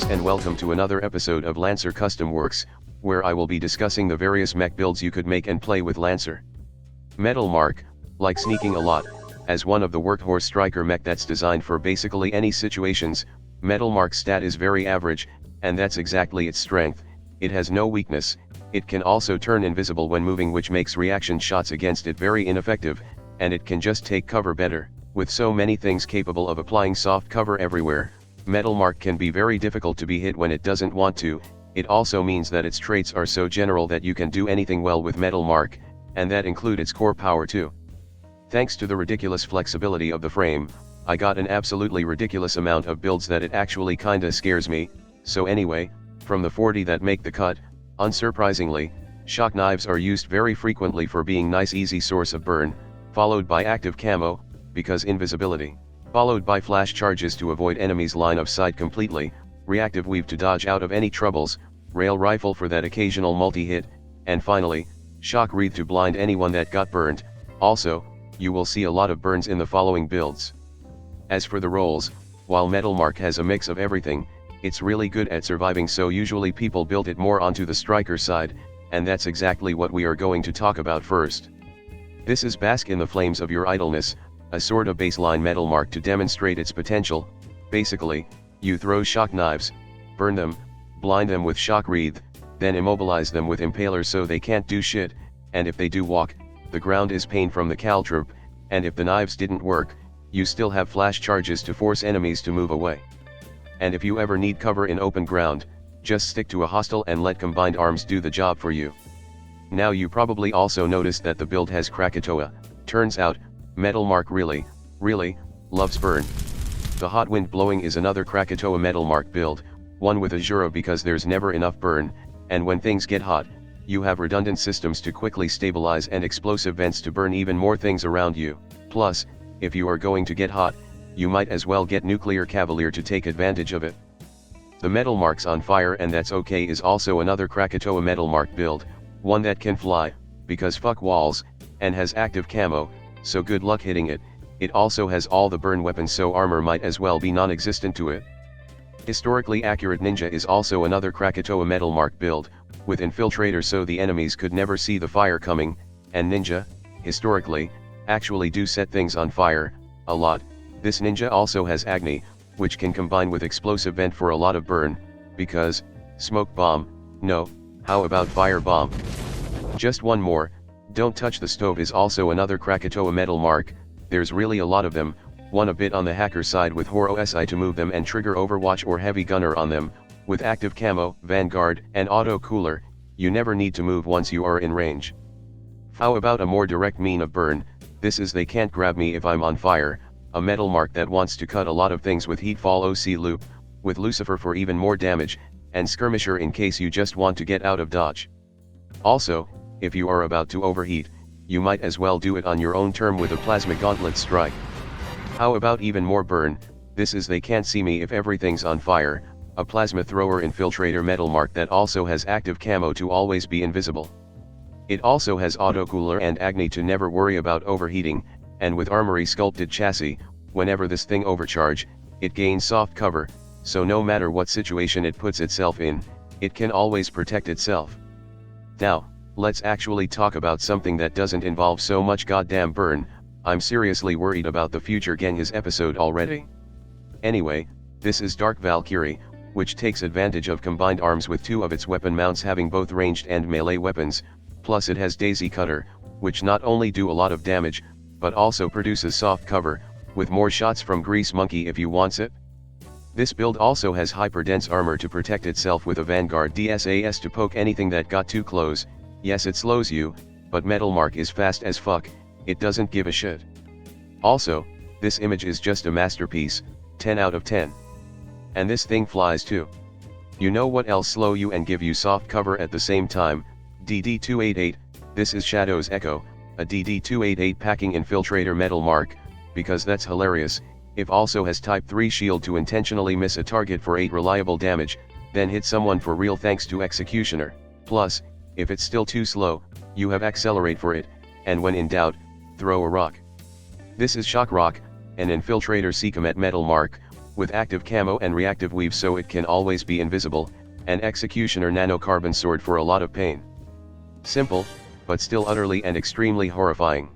viewers, and welcome to another episode of Lancer Custom Werks, where I will be discussing the various mech builds you could make and play with Lancer. Metalmark, like sneaking a lot, as one of the workhorse striker mech that's designed for basically any situations. Metalmark's stat is very average, and that's exactly its strength. It has no weakness. It can also turn invisible when moving, which makes reaction shots against it very ineffective, and it can just take cover better. With so many things capable of applying soft cover everywhere, Metalmark can be very difficult to be hit when it doesn't want to. It also means that its traits are so general that you can do anything well with Metalmark, and that include its core power too. Thanks to the ridiculous flexibility of the frame, I got an absolutely ridiculous amount of builds that it actually kinda scares me. So anyway, from the 40 that make the cut, unsurprisingly, shock knives are used very frequently for being nice easy source of burn, followed by active camo, because invisibility, followed by flash charges to avoid enemies' line of sight completely, reactive weave to dodge out of any troubles, rail rifle for that occasional multi-hit, and finally, shock wreath to blind anyone that got burned. Also, you will see a lot of burns in the following builds. As for the rolls, while Metalmark has a mix of everything, it's really good at surviving, so usually people build it more onto the striker side, and that's exactly what we are going to talk about first. This is Bask in the Flames of Your Idleness, a sort of baseline Metalmark to demonstrate its potential. Basically, you throw shock knives, burn them, blind them with shock wreath, then immobilize them with impalers so they can't do shit, and if they do walk, the ground is pain from the caltrop, and if the knives didn't work, you still have flash charges to force enemies to move away. And if you ever need cover in open ground, just stick to a hostile and let combined arms do the job for you. Now you probably also noticed that the build has Krakatoa. Turns out, Metalmark really loves burn. The hot wind blowing is another Krakatoa Metalmark build, one with ASURA because there's never enough burn, and when things get hot, you have redundant systems to quickly stabilize and explosive vents to burn even more things around you. Plus, if you are going to get hot, you might as well get Nuclear Cavalier to take advantage of it. The Metalmark's on fire and that's okay is also another Krakatoa Metalmark build, one that can fly, because fuck walls, and has active camo, so good luck hitting it. It also has all the burn weapons, so armor might as well be non-existent to it. Historically accurate Ninja is also another Krakatoa Metalmark build, with Infiltrator so the enemies could never see the fire coming, and Ninja, historically, actually do set things on fire, a lot. This Ninja also has AGNI, which can combine with explosive vent for a lot of burn, because, smoke bomb, no, how about fire bomb? Just one more, Don't Touch the Stove is also another Krakatoa Metalmark. There's really a lot of them, one a bit on the hacker side with HORO-SI to move them and trigger Overwatch or Heavy Gunner on them, with active camo, Vanguard, and auto cooler. You never need to move once you are in range. How about a more direct mean of burn? This is They Can't Grab Me If I'm on Fire, a Metalmark that wants to cut a lot of things with Heatfall OC loop, with LUCIFER for even more damage, and Skirmisher in case you just want to get out of dodge. Also, if you are about to overheat, you might as well do it on your own term with a plasma gauntlet strike. How about even more burn? This is They Can't See Me If Everything's on Fire, a plasma thrower Infiltrator Metalmark that also has active camo to always be invisible. It also has auto cooler and AGNI to never worry about overheating, and with armory sculpted chassis, whenever this thing overcharge, it gains soft cover, so no matter what situation it puts itself in, it can always protect itself. Now, let's actually talk about something that doesn't involve so much goddamn burn. I'm seriously worried about the future Genghis episode already. Anyway, this is Dark Valkyrie, which takes advantage of combined arms with two of its weapon mounts having both ranged and melee weapons, plus it has Daisy Cutter, which not only do a lot of damage, but also produces soft cover, with more shots from Grease Monkey if you wants it. This build also has hyper-dense armor to protect itself with a Vanguard DSAS to poke anything that got too close. Yes, it slows you, but Metalmark is fast as fuck, it doesn't give a shit. Also, this image is just a masterpiece, 10 out of 10. And this thing flies too. You know what else slow you and give you soft cover at the same time? DD288, this is Shadow's Echo, a DD288 packing Infiltrator Metalmark, because that's hilarious. It also has Type 3 shield to intentionally miss a target for 8 reliable damage, then hit someone for real thanks to Executioner. Plus, if it's still too slow, you have Accelerate for it, and when in doubt, throw a rock. This is Shock Rock, an Infiltrator Secomet Metalmark, with active camo and reactive weave so it can always be invisible, and executioner nanocarbon sword for a lot of pain. Simple, but still utterly and extremely horrifying.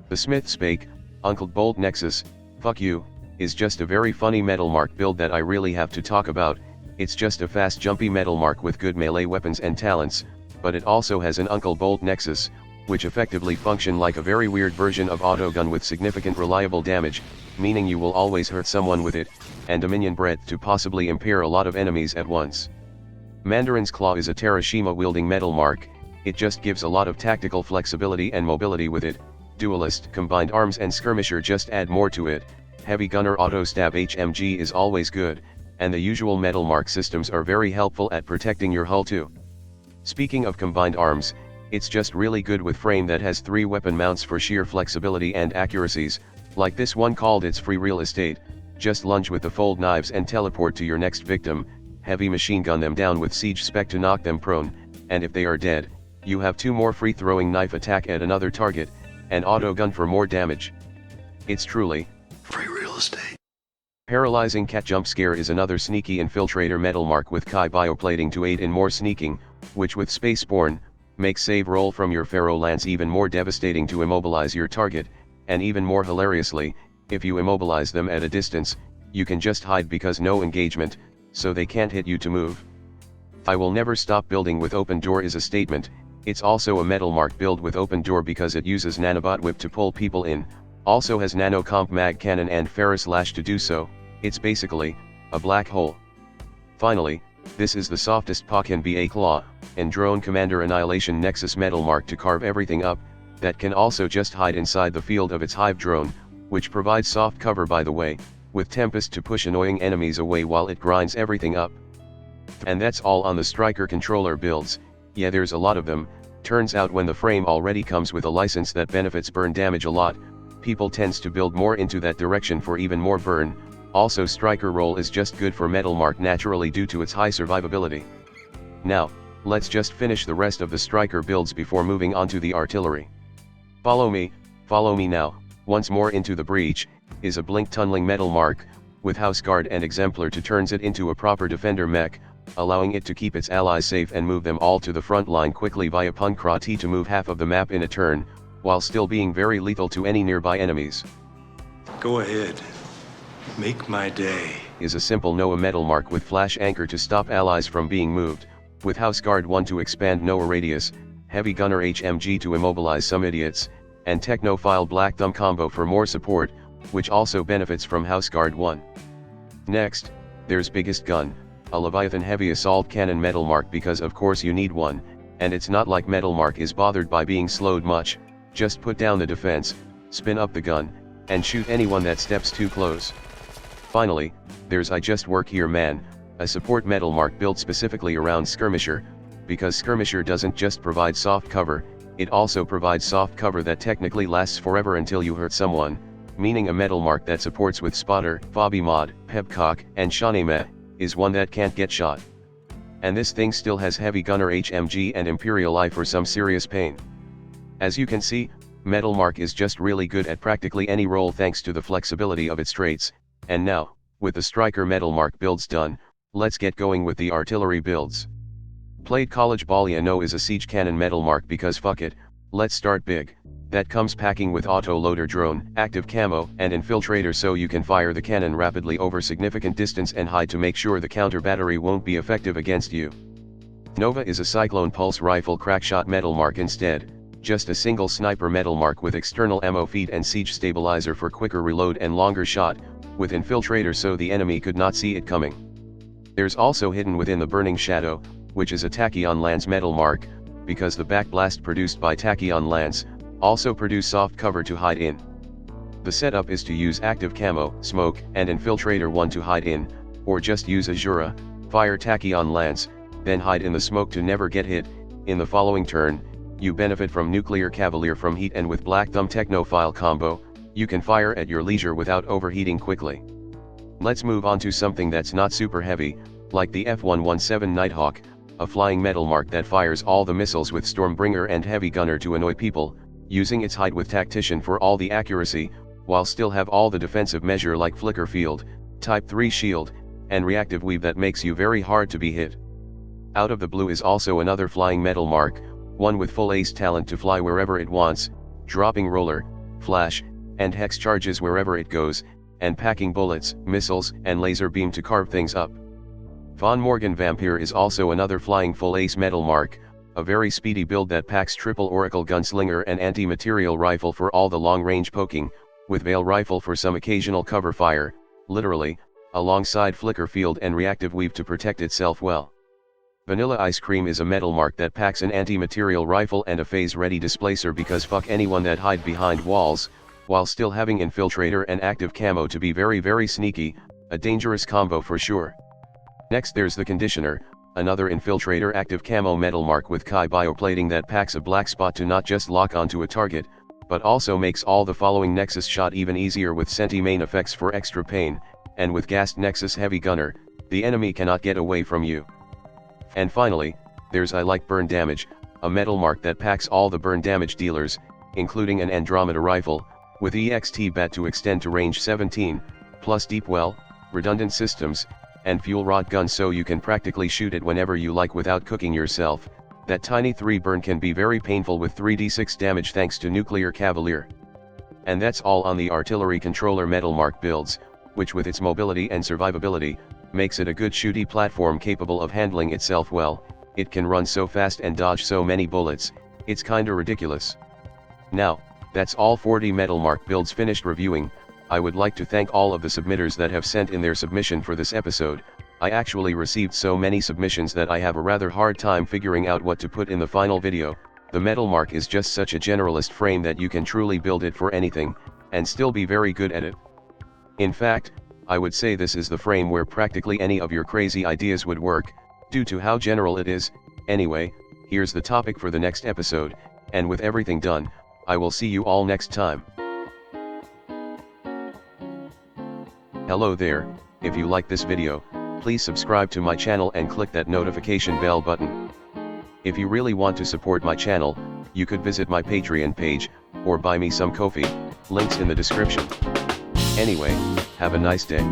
The Smith Spake, Uncle Bolt Nexus, fuck you, is just a very funny Metalmark build that I really have to talk about. It's just a fast jumpy Metalmark with good melee weapons and talents, but it also has an Uncle Bolt Nexus, which effectively function like a very weird version of autogun with significant reliable damage, meaning you will always hurt someone with it, and Dominion breadth to possibly impair a lot of enemies at once. Mandarin's Claw is a Terashima wielding Metalmark. It just gives a lot of tactical flexibility and mobility with it. Duelist, combined arms and skirmisher just add more to it. Heavy gunner auto stab HMG is always good, and the usual Metalmark systems are very helpful at protecting your hull too. Speaking of combined arms, it's just really good with frame that has 3 weapon mounts for sheer flexibility and accuracies, like this one called its free real estate. Just lunge with the fold knives and teleport to your next victim, heavy machine gun them down with siege spec to knock them prone, and if they are dead, you have 2 more free throwing knife attack at another target, and auto gun for more damage. It's truly free real estate. Paralyzing Cat Jump Scare is another sneaky infiltrator Metalmark with Kai bioplating to aid in more sneaking, which with Spaceborne, makes save roll from your Pharaoh Lance even more devastating to immobilize your target, and even more hilariously, if you immobilize them at a distance, you can just hide because no engagement, so they can't hit you to move. I will never stop building with open door is a statement. It's also a Metalmark build with open door because it uses nanobot whip to pull people in, also has nano comp mag cannon and Ferris lash to do so. It's basically a black hole. Finally, this is the softest Pokken BA Claw, and Drone Commander Annihilation Nexus Metalmark to carve everything up, that can also just hide inside the field of its hive drone, which provides soft cover by the way, with Tempest to push annoying enemies away while it grinds everything up. And that's all on the Striker controller builds. Yeah, there's a lot of them. Turns out when the frame already comes with a license that benefits burn damage a lot, people tends to build more into that direction for even more burn. Also Striker roll is just good for Metalmark naturally due to its high survivability. Now, let's just finish the rest of the Striker builds before moving on to the artillery. Follow me now. Once more into the breach, is a blink tunneling Metalmark, with House Guard and Exemplar to turns it into a proper defender mech, allowing it to keep its allies safe and move them all to the front line quickly via Punkrati to move half of the map in a turn, while still being very lethal to any nearby enemies. Go ahead. Make my day. Is a simple Noah Metalmark with flash anchor to stop allies from being moved, with House Guard 1 to expand Noah radius, Heavy Gunner HMG to immobilize some idiots, and Technophile Black Thumb combo for more support, which also benefits from House Guard 1. Next, there's Biggest Gun, a Leviathan Heavy Assault Cannon Metalmark because of course you need one, and it's not like Metalmark is bothered by being slowed much. Just put down the defense, spin up the gun, and shoot anyone that steps too close. Finally, there's I Just Work Here Man, a support Metalmark built specifically around Skirmisher, because Skirmisher doesn't just provide soft cover, it also provides soft cover that technically lasts forever until you hurt someone, meaning a Metalmark that supports with Spotter, Bobby Mod, Pepcock, and Shaneme, is one that can't get shot. And this thing still has Heavy Gunner HMG and Imperial Eye for some serious pain. As you can see, Metalmark is just really good at practically any role thanks to the flexibility of its traits, and now, with the Striker Metalmark builds done, let's get going with the artillery builds. Played College Ball No is a siege cannon Metalmark because fuck it, let's start big. That comes packing with auto-loader drone, active camo, and infiltrator so you can fire the cannon rapidly over significant distance and hide to make sure the counter battery won't be effective against you. Nova is a Cyclone Pulse Rifle crackshot Metalmark instead, just a single sniper Metalmark with external ammo feed and siege stabilizer for quicker reload and longer shot, with infiltrator so the enemy could not see it coming. There's also hidden within the Burning Shadow, which is a Tachyon Lance Metalmark, because the backblast produced by Tachyon Lance, also produce soft cover to hide in. The setup is to use active camo, smoke, and infiltrator 1 to hide in, or just use ASURA, fire Tachyon Lance, then hide in the smoke to never get hit. In the following turn, you benefit from Nuclear Cavalier from heat, and with Black Thumb Technophile combo, you can fire at your leisure without overheating quickly. Let's move on to something that's not super heavy, like the F117 Nighthawk, a flying Metalmark that fires all the missiles with Stormbringer and Heavy Gunner to annoy people, using its hide with Tactician for all the accuracy, while still have all the defensive measure like Flicker Field, Type 3 shield, and reactive weave that makes you very hard to be hit. Out of the blue is also another flying Metalmark, one with full ace talent to fly wherever it wants, dropping roller, flash, and hex charges wherever it goes, and packing bullets, missiles, and laser beam to carve things up. Von Morgan Vampire is also another flying full ace Metalmark, a very speedy build that packs triple Oracle gunslinger and anti-material rifle for all the long-range poking, with Veil rifle for some occasional cover fire, literally, alongside flicker field and reactive weave to protect itself well. Vanilla Ice Cream is a Metalmark that packs an anti-material rifle and a phase-ready displacer because fuck anyone that hide behind walls, while still having Infiltrator and active Camo to be very sneaky, a dangerous combo for sure. Next there's the Conditioner, another Infiltrator active Camo Metalmark with Kai bioplating that packs a black spot to not just lock onto a target, but also makes all the following Nexus shot even easier with Senti main effects for extra pain, and with Gassed Nexus Heavy Gunner, the enemy cannot get away from you. And finally, there's I Like Burn Damage, a Metalmark that packs all the burn damage dealers, including an Andromeda rifle, with EXT bat to extend to range 17, plus deep well, redundant systems, and fuel rod gun so you can practically shoot it whenever you like without cooking yourself. That tiny 3 burn can be very painful with 3d6 damage thanks to Nuclear Cavalier. And that's all on the Artillery Controller Metalmark builds, which with its mobility and survivability, makes it a good shooty platform capable of handling itself well. It can run so fast and dodge so many bullets, it's kinda ridiculous. Now, that's all 40 Metalmark builds finished reviewing. I would like to thank all of the submitters that have sent in their submission for this episode. I actually received so many submissions that I have a rather hard time figuring out what to put in the final video. The Metalmark is just such a generalist frame that you can truly build it for anything, and still be very good at it. In fact, I would say this is the frame where practically any of your crazy ideas would work, due to how general it is. Anyway, here's the topic for the next episode, and with everything done, I will see you all next time. Hello there, if you like this video, please subscribe to my channel and click that notification bell button. If you really want to support my channel, you could visit my Patreon page, or buy me some coffee, links in the description. Anyway, have a nice day.